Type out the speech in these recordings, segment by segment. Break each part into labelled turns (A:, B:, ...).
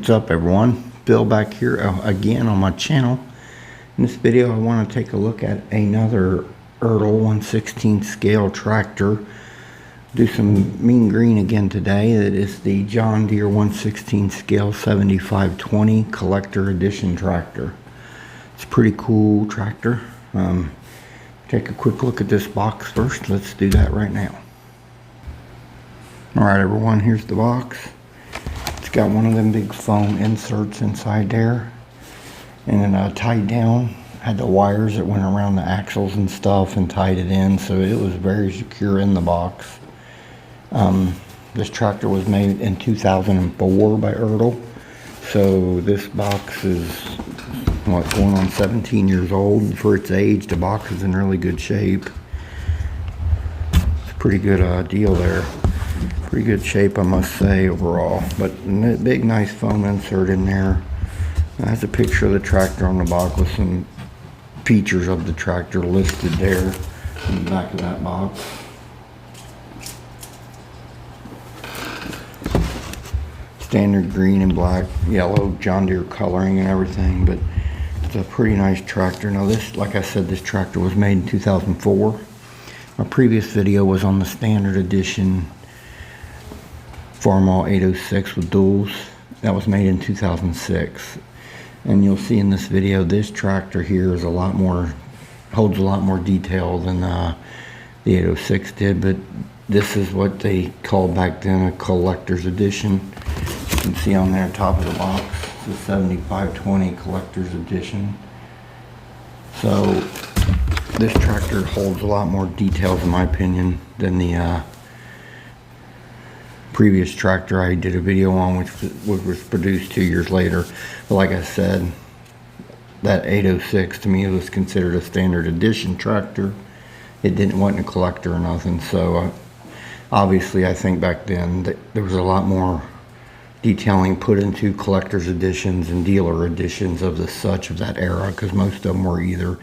A: What's up everyone? Bill back here again on my channel. In this video I want to take a look at another Ertl 1/16 scale tractor. Do some mean green again today. That is the John Deere 1/16 scale 7520 collector edition tractor. It's a pretty cool tractor. Take a quick look at this box first. Let's do that right now. Alright everyone, here's the box. Got one of them big foam inserts inside there, and then tied down, had the wires that went around the axles and stuff and tied it in, so it was very secure in the box. This tractor was made in 2004 by Ertl, so this box is going on 17 years old. For its age, the box is in really good shape. It's a pretty good deal there. Pretty good shape, I must say, overall. But a big nice foam insert in there. That's a picture of the tractor on the box with some features of the tractor listed there in the back of that box. Standard green and black, yellow John Deere coloring and everything, but it's a pretty nice tractor. Now this, like I said, this tractor was made in 2004. My previous video was on the standard edition Farmall 806 with duals. That was made in 2006, and you'll see in this video this tractor here is holds a lot more detail than the 806 did, but this is what they called back then a collector's edition. You can see on there top of the box, the 7520 collector's edition. So this tractor holds a lot more details in my opinion than the previous tractor I did a video on, which was produced 2 years later. But like I said, that 806 to me was considered a standard edition tractor. It wasn't a collector or nothing. So obviously I think back then that there was a lot more detailing put into collector's editions and dealer editions of that era, because most of them were either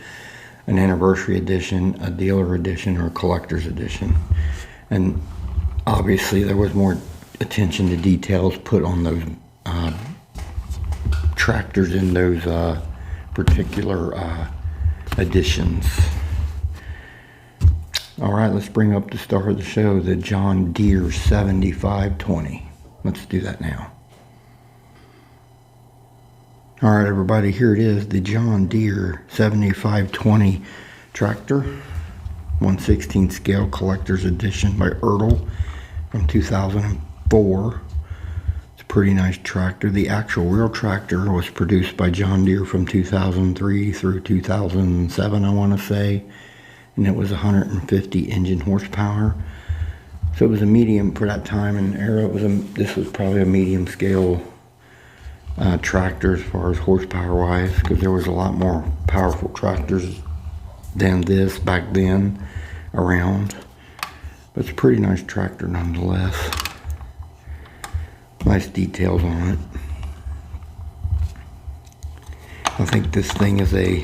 A: an anniversary edition, a dealer edition, or a collector's edition. And obviously there was more attention to details put on those tractors in those particular editions. Alright, let's bring up the star of the show, the John Deere 7520. Let's do that now. Alright everybody, here it is, the John Deere 7520 tractor. 1/16 scale collector's edition by Ertl from 2004. It's a pretty nice tractor. The actual real tractor was produced by John Deere from 2003 through 2007, I want to say, and it was 150 engine horsepower. So it was a medium for that time and era. This was probably a medium scale tractor as far as horsepower wise, because there was a lot more powerful tractors than this back then around. But it's a pretty nice tractor nonetheless. Nice details on it. I think this thing is the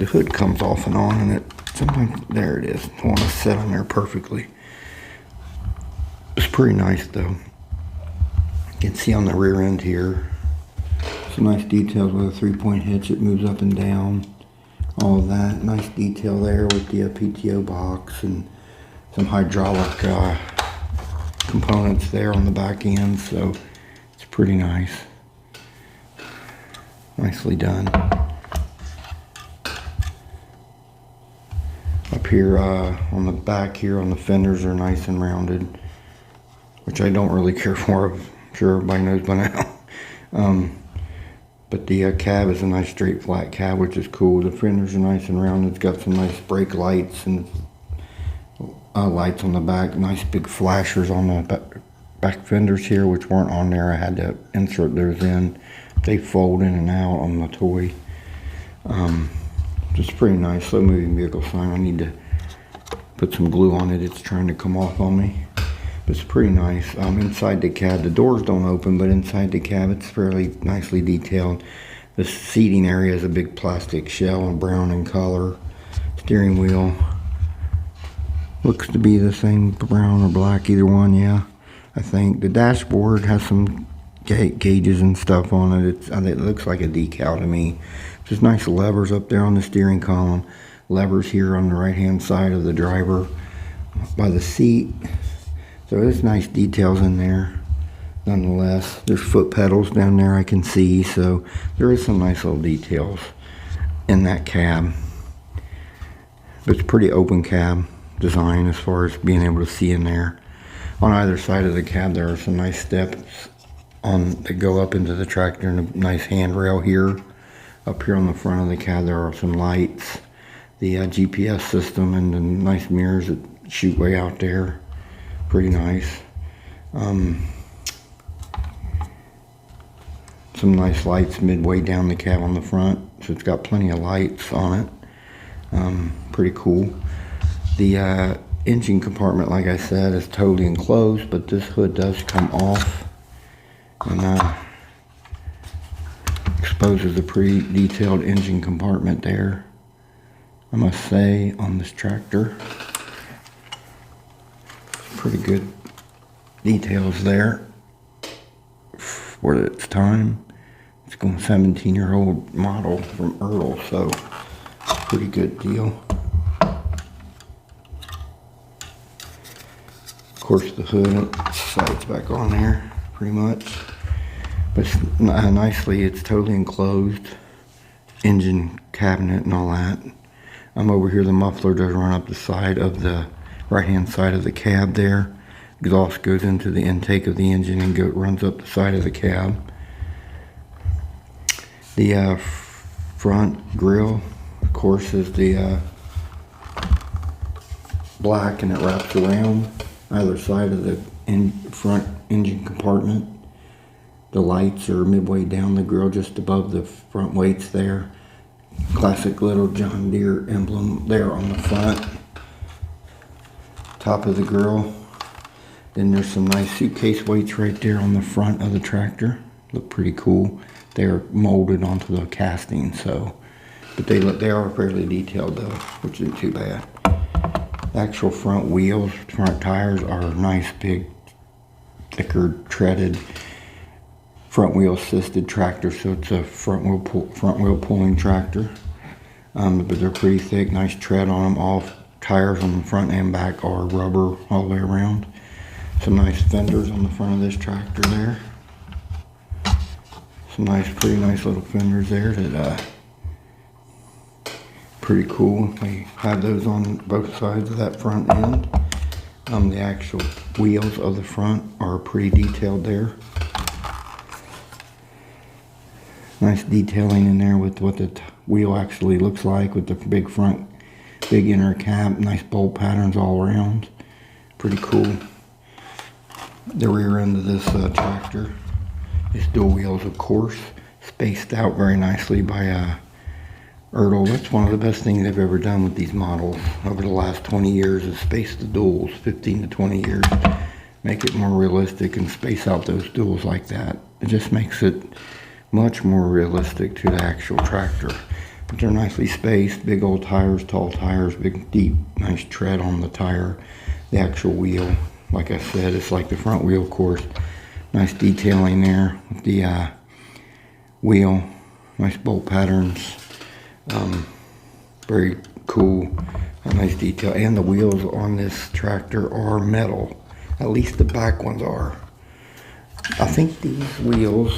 A: hood comes off and on, and sometimes, there it is. I want to set on there perfectly. It's pretty nice though. You can see on the rear end here some nice details with a 3-point hitch. It moves up and down. All of that. Nice detail there with the PTO box and some hydraulic components there on the back end. So it's pretty nice. Nicely done. Up here on the back here on the fenders are nice and rounded, which I don't really care for. I'm sure everybody knows by now. But the cab is a nice straight flat cab, which is cool. The fenders are nice and round. It's got some nice brake lights and lights on the back. Nice big flashers on the back fenders here, which weren't on there. I had to insert those in. They fold in and out on the toy. Just pretty nice. Slow moving vehicle sign. I need to put some glue on it. It's trying to come off on me. It's pretty nice. Inside the cab, the doors don't open, but inside the cab it's fairly nicely detailed. The seating area is a big plastic shell and brown in color. Steering wheel looks to be the same brown or black, either one, yeah. I think the dashboard has some gauges and stuff on it. It looks like a decal to me. Just nice levers up there on the steering column. Levers here on the right hand side of the driver by the seat. So there's nice details in there. Nonetheless, there's foot pedals down there I can see, so there is some nice little details in that cab. But it's a pretty open cab design as far as being able to see in there. On either side of the cab there are some nice steps that go up into the tractor, and a nice handrail here. Up here on the front of the cab there are some lights, the GPS system, and the nice mirrors that shoot way out there. Pretty nice. Some nice lights midway down the cab on the front, so it's got plenty of lights on it. Pretty cool. The engine compartment, like I said, is totally enclosed, but this hood does come off and exposes a pretty detailed engine compartment there, I must say, on this tractor. Pretty good details there for its time. It's going 17-year-old model from Ertl, so pretty good deal. Of course, the hood slides back on there pretty much, but nicely it's totally enclosed, engine cabinet and all that. Over here, the muffler does run up the side of the right hand side of the cab there. Exhaust goes into the intake of the engine and runs up the side of the cab. The front grille, of course, is the black, and it wraps around either side of the front engine compartment. The lights are midway down the grille, just above the front weights there. Classic little John Deere emblem there on the front. Top of the grille. Then there's some nice suitcase weights right there on the front of the tractor. Look pretty cool. They're molded onto the casting, so, but they are fairly detailed though, which isn't too bad. Actual front wheels, front tires are nice, big, thicker, treaded front wheel assisted tractor, so it's a front wheel pulling tractor. But they're pretty thick, nice tread on them. All tires on the front and back are rubber all the way around. Some nice fenders on the front of this tractor there. Some pretty nice little fenders there that pretty cool. They have those on both sides of that front end. The actual wheels of the front are pretty detailed there. Nice detailing in there with what the wheel actually looks like, with the big inner cap. Nice bolt patterns all around. Pretty cool. The rear end of this tractor is dual wheels, of course, spaced out very nicely by Ertl. That's one of the best things they've ever done with these models over the last 20 years is space the duals, 15 to 20 years. Make it more realistic and space out those duals like that. It just makes it much more realistic to the actual tractor. But they're nicely spaced, big old tires, tall tires, big, deep, nice tread on the tire. The actual wheel, like I said, it's like the front wheel, of course. Nice detailing there with the wheel, nice bolt patterns. Very cool, nice detail. And the wheels on this tractor are metal. At least the back ones are. I think these wheels,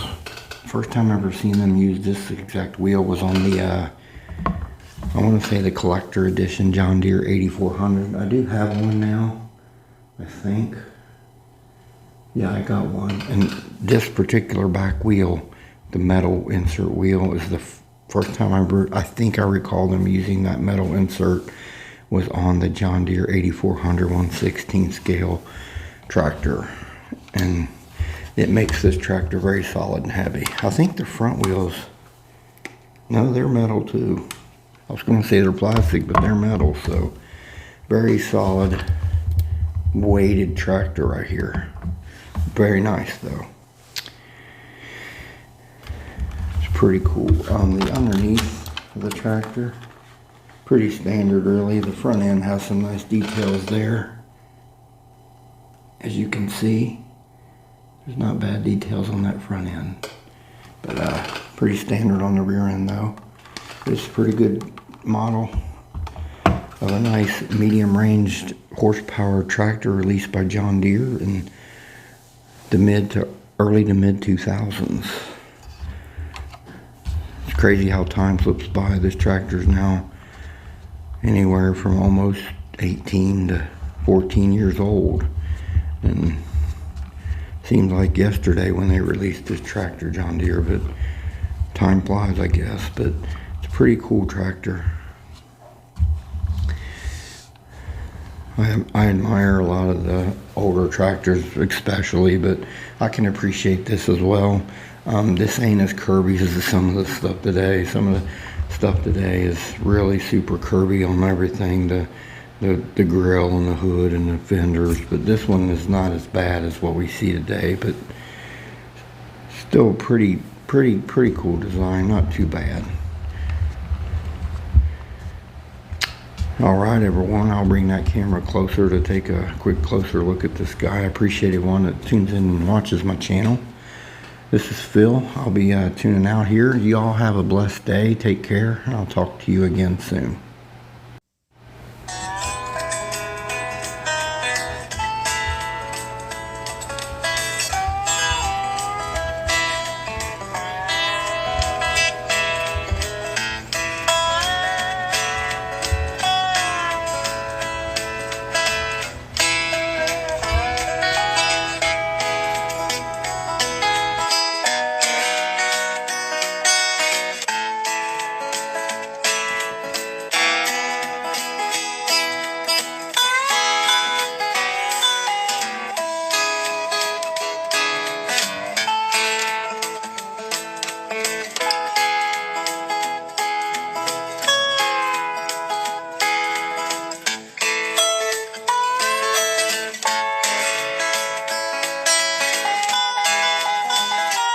A: first time I've ever seen them use this exact wheel was on the, I want to say the collector edition John Deere 8400. I do have one now, I think. Yeah, I got one. And this particular back wheel, the metal insert wheel, is the first time I think I recall them using that metal insert was on the John Deere 8400 1/16 scale tractor. And it makes this tractor very solid and heavy. I think the front wheels, no, they're metal too. I was going to say they're plastic, but they're metal, so very solid, weighted tractor right here. Very nice though. It's pretty cool. The underneath of the tractor, pretty standard really. The front end has some nice details there, as you can see. There's not bad details on that front end. But pretty standard on the rear end though. It's a pretty good model of a nice medium-ranged horsepower tractor released by John Deere in the early to mid 2000s. It's crazy how time slips by. This tractor's now anywhere from almost 18 to 14 years old, and seems like yesterday when they released this tractor, John Deere, but time flies, I guess. But it's a pretty cool tractor. I admire a lot of the older tractors especially, but I can appreciate this as well. This ain't as curvy as some of the stuff today. Some of the stuff today is really super curvy on everything, the grill and the hood and the fenders, but this one is not as bad as what we see today, but still pretty cool design, not too bad. Alright everyone, I'll bring that camera closer to take a quick closer look at this guy. I appreciate everyone that tunes in and watches my channel. This is Phil. I'll be tuning out here. You all have a blessed day. Take care, and I'll talk to you again soon.